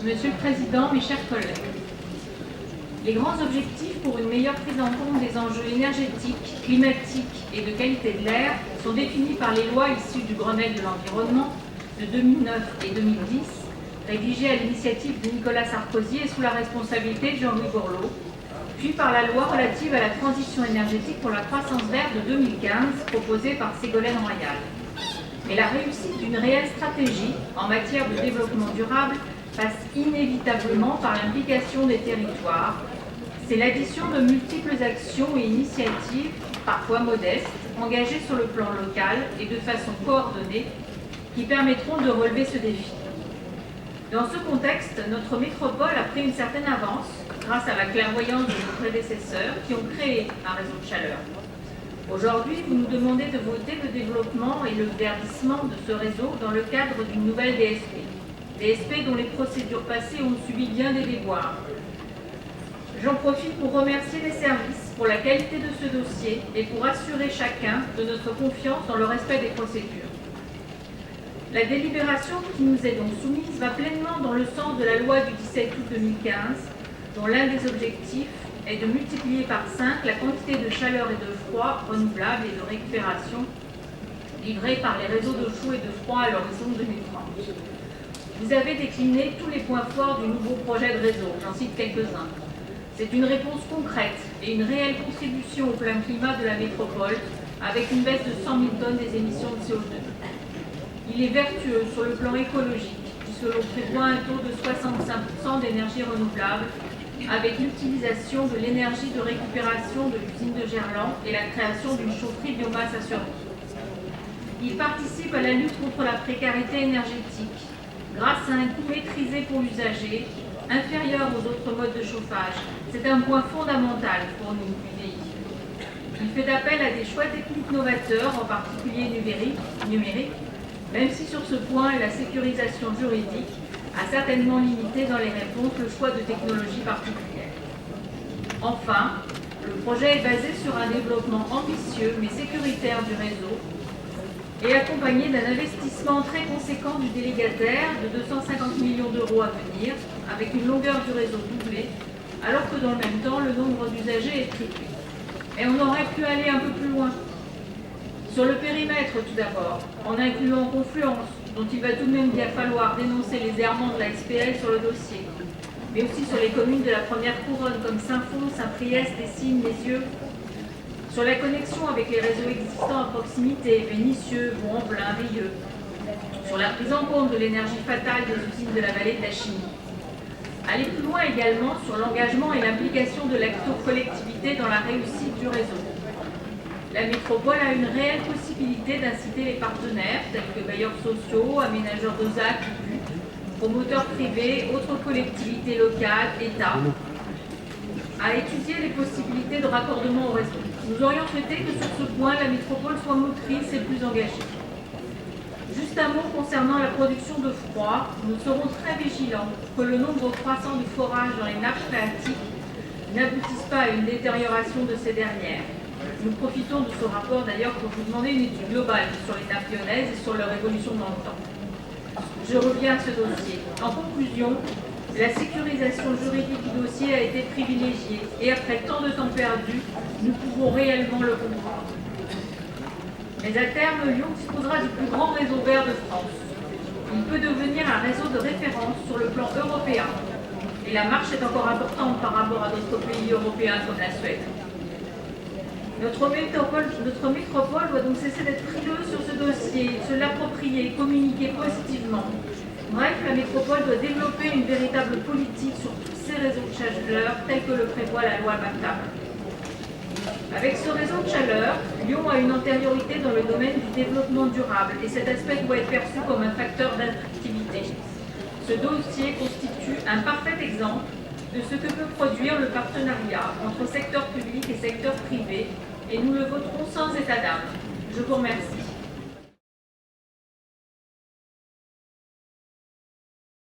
Monsieur le Président, mes chers collègues, les grands objectifs pour une meilleure prise en compte des enjeux énergétiques, climatiques et de qualité de l'air sont définis par les lois issues du Grenelle de l'environnement de 2009 et 2010, rédigées à l'initiative de Nicolas Sarkozy et sous la responsabilité de Jean-Louis Borloo, puis par la loi relative à la transition énergétique pour la croissance verte de 2015, proposée par Ségolène Royal. Mais la réussite d'une réelle stratégie en matière de développement durable passe inévitablement par l'implication des territoires. C'est l'addition de multiples actions et initiatives, parfois modestes, engagées sur le plan local et de façon coordonnée, qui permettront de relever ce défi. Dans ce contexte, notre métropole a pris une certaine avance grâce à la clairvoyance de nos prédécesseurs qui ont créé un réseau de chaleur. Aujourd'hui, vous nous demandez de voter le développement et le verdissement de ce réseau dans le cadre d'une nouvelle DSP. DSP dont les procédures passées ont subi bien des déboires. J'en profite pour remercier les services pour la qualité de ce dossier et pour assurer chacun de notre confiance dans le respect des procédures. La délibération qui nous est donc soumise va pleinement dans le sens de la loi du 17 août 2015, dont l'un des objectifs est de multiplier par 5 la quantité de chaleur et de froid renouvelables et de récupération livrés par les réseaux de chaud et de froid à l'horizon 2030. Vous avez décliné tous les points forts du nouveau projet de réseau, j'en cite quelques-uns. C'est une réponse concrète et une réelle contribution au plan climat de la métropole, avec une baisse de 100 000 tonnes des émissions de CO2. Il est vertueux sur le plan écologique, puisque l'on prévoit un taux de 65% d'énergie renouvelable, avec l'utilisation de l'énergie de récupération de l'usine de Gerland et la création d'une chaufferie biomasse à Survie. Il participe à la lutte contre la précarité énergétique, grâce à un coût maîtrisé pour l'usager, inférieur aux autres modes de chauffage. C'est un point fondamental pour nous, UDI. Il fait appel à des choix techniques novateurs, en particulier numériques, même si sur ce point, la sécurisation juridique a certainement limité dans les réponses le choix de technologies particulières. Enfin, le projet est basé sur un développement ambitieux mais sécuritaire du réseau et accompagné d'un investissement très conséquent du délégataire de 250 millions d'euros à venir, avec une longueur du réseau doublée, alors que dans le même temps, le nombre d'usagers est triplé. Et on aurait pu aller un peu plus loin. Sur le périmètre, tout d'abord, en incluant Confluence, dont il va tout de même bien falloir dénoncer les errements de la SPL sur le dossier, mais aussi sur les communes de la première couronne comme Saint-Fond, Saint-Priest, Dessines, Lisieux, sur la connexion avec les réseaux existants à proximité, Vénissieux, Vaux-en-Velin, Rieux, sur la prise en compte de l'énergie fatale des usines de la vallée de la chimie. Aller plus loin également sur l'engagement et l'implication de la collectivité dans la réussite du réseau. La métropole a une réelle possibilité d'inciter les partenaires, tels que bailleurs sociaux, aménageurs de ZAC, promoteurs privés, autres collectivités locales, État, à étudier les possibilités de raccordement au réseau. Nous aurions souhaité que sur ce point, la métropole soit motrice et plus engagée. Juste un mot concernant la production de froid, nous serons très vigilants pour que le nombre croissant de forages dans les nappes phréatiques n'aboutisse pas à une détérioration de ces dernières. Nous profitons de ce rapport d'ailleurs pour vous demander une étude globale sur les nappes lyonnaises et sur leur évolution dans le temps. Je reviens à ce dossier. En conclusion, la sécurisation juridique du dossier a été privilégiée et après tant de temps perdu, nous pouvons réellement le comprendre. Mais à terme, Lyon disposera du plus grand réseau vert de France. Il peut devenir un réseau de référence sur le plan européen. Et la marche est encore importante par rapport à d'autres pays européens comme la Suède. Notre métropole doit donc cesser d'être frileuse sur ce dossier, se l'approprier, communiquer positivement. Bref, la métropole doit développer une véritable politique sur tous ces réseaux de chaleur tels que le prévoit la loi MAPTAM. Avec ce réseau de chaleur, Lyon a une antériorité dans le domaine du développement durable et cet aspect doit être perçu comme un facteur d'attractivité. Ce dossier constitue un parfait exemple de ce que peut produire le partenariat entre secteur public et secteur privé et nous le voterons sans état d'âme. Je vous remercie.